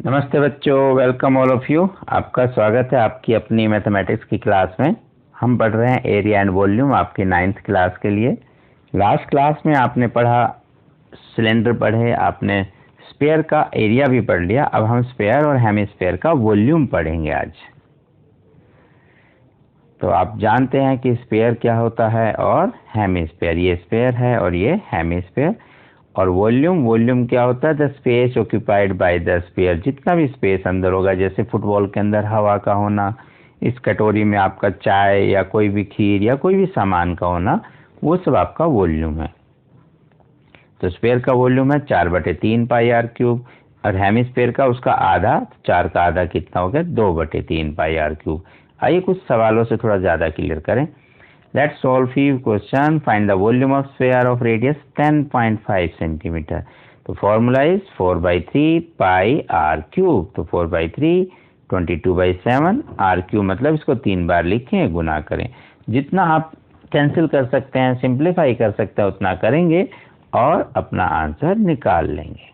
नमस्ते बच्चों, welcome all of you. आपका स्वागत है आपकी अपनी मैथमेटिक्स की क्लास में। हम पढ़ रहे हैं एरिया एंड वॉल्यूम आपकी 9th क्लास के लिए। लास्ट क्लास में आपने पढ़ा सिलेंडर पढ़े, आपने स्फीयर का एरिया भी पढ़ लिया। अब हम स्फीयर और हेमिस्फीयर का वॉल्यूम पढ़ेंगे आज। तो आप जानते हैं कि स्फीयर क्या होता है और हेमिस्फीयर। ये स्फीयर है और ये हेमिस्फीयर। और वॉल्यूम क्या होता है? The space occupied by the sphere. जितना भी स्पेस अंदर होगा, जैसे फुटबॉल के अंदर हवा का होना, इस कटोरी में आपका चाय या कोई भी खीर या कोई भी सामान का होना, वो सब आपका वॉल्यूम है। तो स्फीयर का वॉल्यूम है 4/3 पाई आर क्यूब। और हेमिस्फीयर का उसका आधा, 4 का आधा कितना हो गया? 2/3 पाई आर क्यूब। आइए कुछ सवालों से थोड़ा ज़्यादा क्लियर करें। Let's solve few question. Find the volume of sphere of radius 10.5 centimeter. तो formula is 4/3 pi r cube. तो 4/3 22/7 r cube, मतलब इसको 3 बार लिखें, गुना करें। जितना आप कैंसिल कर सकते हैं, सिंप्लीफाई कर सकते हैं, उतना करेंगे और अपना आंसर निकाल लेंगे।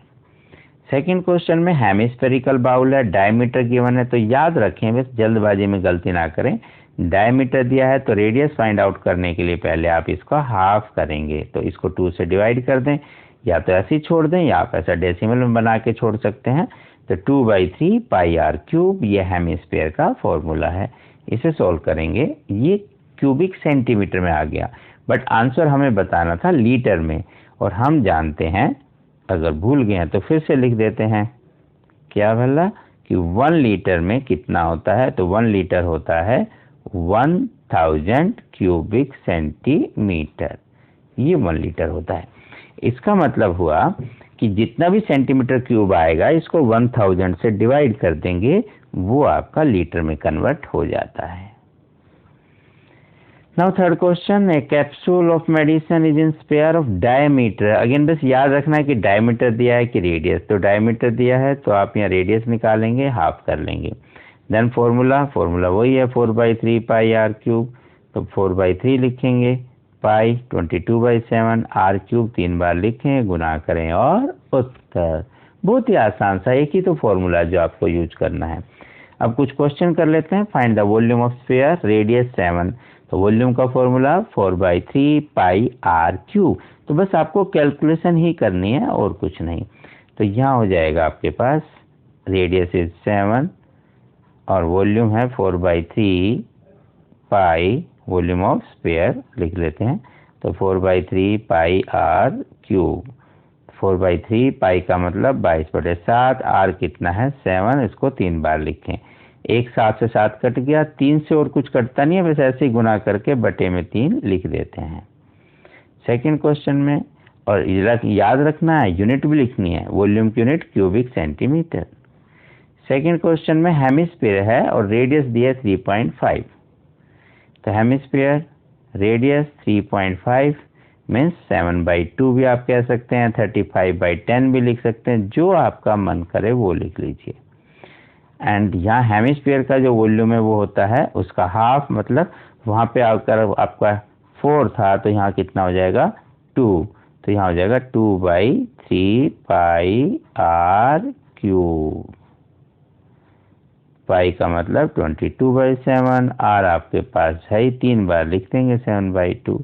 सेकंड क्वेश्चन में हेमिस्फेरिकल बाउल है, डायमीटर गिवन है। तो याद रखें, बस जल्दबाजी में गलती ना करें। डायमीटर दिया है तो रेडियस फाइंड आउट करने के लिए पहले आप इसको हाफ करेंगे। तो इसको 2 से डिवाइड कर दें, या तो ऐसे ही छोड़ दें या आप ऐसा डेसिमल में बना के छोड़ सकते हैं। तो 2/3 पाई आर क्यूब ये हेमिस्फीयर का फॉर्मूला है। इसे सोल्व करेंगे। ये क्यूबिक सेंटीमीटर में आ गया, बट आंसर हमें बताना था लीटर में। और हम जानते हैं, अगर भूल गए हैं तो फिर से लिख देते हैं। क्या भला कि 1 लीटर में कितना होता है? तो 1 लीटर होता है 1000 क्यूबिक सेंटीमीटर। ये 1 लीटर होता है। इसका मतलब हुआ कि जितना भी सेंटीमीटर क्यूब आएगा, इसको 1000 से डिवाइड कर देंगे, वो आपका लीटर में कन्वर्ट हो जाता है। Now third question, A capsule of medicine is in sphere of diameter. Again बस याद रखना है कि डायमीटर दिया है कि रेडियस। तो डायमीटर दिया है तो आप यहाँ रेडियस निकालेंगे, हाफ कर लेंगे। देन फॉर्मूला वही है 4/3 पाई आर क्यूब। तो 4/3 लिखेंगे, पाई 22/7, आर क्यूब 3 बार लिखें, गुना करें और उत्तर। बहुत ही आसान सा, एक ही तो फॉर्मूला जो आपको यूज करना है। अब कुछ क्वेश्चन कर लेते हैं। Find the volume of sphere, radius 7। तो वॉल्यूम का फॉर्मूला 4/3 पाई आर क्यूब। तो बस आपको कैलकुलेशन ही करनी है और कुछ नहीं। तो यहाँ हो जाएगा आपके पास रेडियस इज 7 और वॉल्यूम है 4/3 पाई, वॉल्यूम ऑफ स्फीयर लिख लेते हैं। तो 4/3 पाई आर क्यूब। 4/3 पाई का मतलब 22/7, आर कितना है 7, इसको 3 बार लिखें। एक 7 से 7 कट गया, 3 से और कुछ कटता नहीं है, बस ऐसे ही गुना करके बटे में 3 लिख देते हैं। सेकंड क्वेश्चन में, और याद रखना है यूनिट भी लिखनी है, वॉल्यूम की unit cubic centimetre. Second question में हेमिस्फीयर है और रेडियस दिया 3.5। तो हेमिस्फीयर रेडियस 3.5 मीन्स 7/2 भी आप कह सकते हैं, 35/10 भी लिख सकते हैं, जो आपका मन करे वो लिख लीजिए। एंड यहाँ हेमिस्फीयर का जो वॉल्यूम है वो होता है उसका हाफ, मतलब वहाँ पे अगर आपका 4 था तो यहाँ कितना हो जाएगा 2। तो यहाँ हो जाएगा 2/3 पाई आर क्यूब। पाई का मतलब 22/7, आर आपके पास है ही, 3 बार लिख देंगे 7/2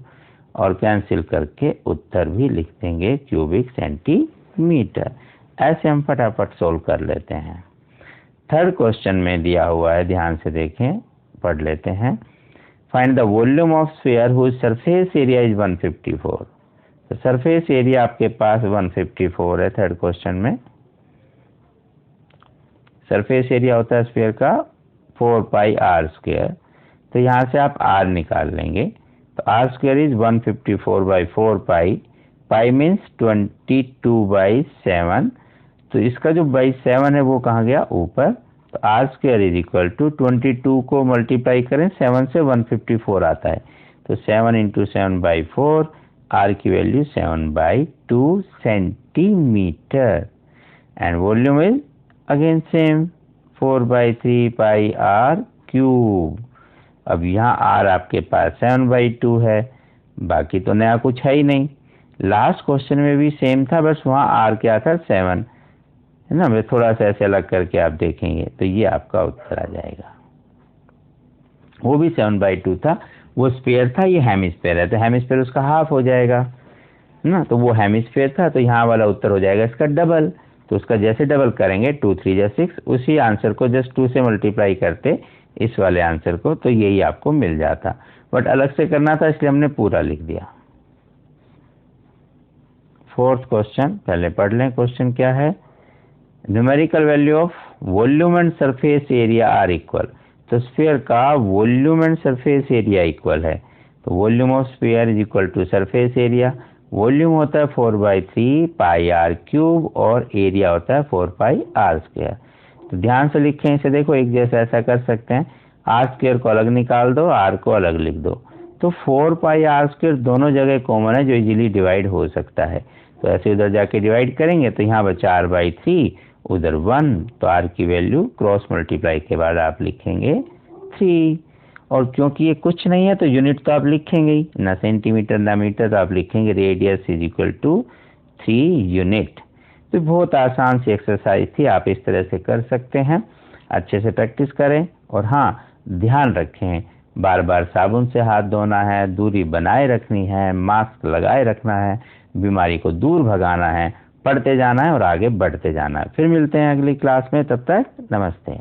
और कैंसिल करके उत्तर भी लिख देंगे क्यूबिक सेंटीमीटर। ऐसे हम फटाफट सोल्व कर लेते हैं। थर्ड क्वेश्चन में दिया हुआ है, ध्यान से देखें, पढ़ लेते हैं। Find the volume of sphere whose surface area is 154। तो सरफेस एरिया आपके पास 154 है। थर्ड क्वेश्चन में सरफेस एरिया होता है स्फीयर का 4 पाई आर स्क्वायर। तो यहाँ से आप आर निकाल लेंगे। तो R square is 154/4 pi. Pi means 22/7। तो इसका जो बाई 7 है वो कहाँ गया? ऊपर। तो R square is equal to 22 को मल्टीप्लाई करें 7 से, 154 आता है। तो 7 × 7/4, आर की value 7/2 centimetre. And volume is again same 4/3 pi R cube. अब यहाँ आर आपके पास 7/2 है, बाकी तो नया कुछ है ही नहीं। लास्ट क्वेश्चन में भी सेम था, बस वहाँ आर क्या था 7। है ना। मैं थोड़ा सा ऐसे अलग करके आप देखेंगे तो ये आपका उत्तर आ जाएगा। वो भी 7/2 था, वो स्पेयर था, ये हेमिस्फेयर है, तो हेमिस्फेयर उसका हाफ हो जाएगा ना। तो वो हेमिस्फेयर था, तो यहाँ वाला उत्तर हो जाएगा इसका डबल। तो उसका जैसे डबल करेंगे 2 3 जा 6, उसी आंसर को जस्ट 2 से मल्टीप्लाई करते इस वाले आंसर को, तो यही आपको मिल जाता। बट अलग से करना था इसलिए हमने पूरा लिख दिया। 4th क्वेश्चन पहले पढ़ लें। क्वेश्चन क्या है? Numerical value of volume and surface area are equal. तो स्फीयर का volume and surface area equal है। तो volume of sphere is equal to surface area. Volume होता है 4/3 पाई आर क्यूब और एरिया होता है 4 पाई आर स्क्वायर। तो ध्यान से लिखें इसे, देखो एक जैसा ऐसा कर सकते हैं, आर स्क्वायर को अलग निकाल दो, आर को अलग लिख दो। तो 4 पाई आर स्क्वायर दोनों जगह कॉमन है जो इजीली डिवाइड हो सकता है। तो ऐसे उधर जाके डिवाइड करेंगे तो यहाँ बचा r/3, उधर 1, तो r की वैल्यू क्रॉस मल्टीप्लाई के बाद आप लिखेंगे 3। और क्योंकि ये कुछ नहीं है तो यूनिट तो आप लिखेंगे ही ना, सेंटीमीटर ना मीटर, तो आप लिखेंगे radius is equal to 3 unit. तो बहुत आसान सी एक्सरसाइज थी, आप इस तरह से कर सकते हैं। अच्छे से प्रैक्टिस करें और हाँ ध्यान रखें, बार बार साबुन से हाथ धोना है, दूरी बनाए रखनी है, मास्क लगाए रखना है, बीमारी को दूर भगाना है, पढ़ते जाना है और आगे बढ़ते जाना है। फिर मिलते हैं अगली क्लास में, तब तक नमस्ते।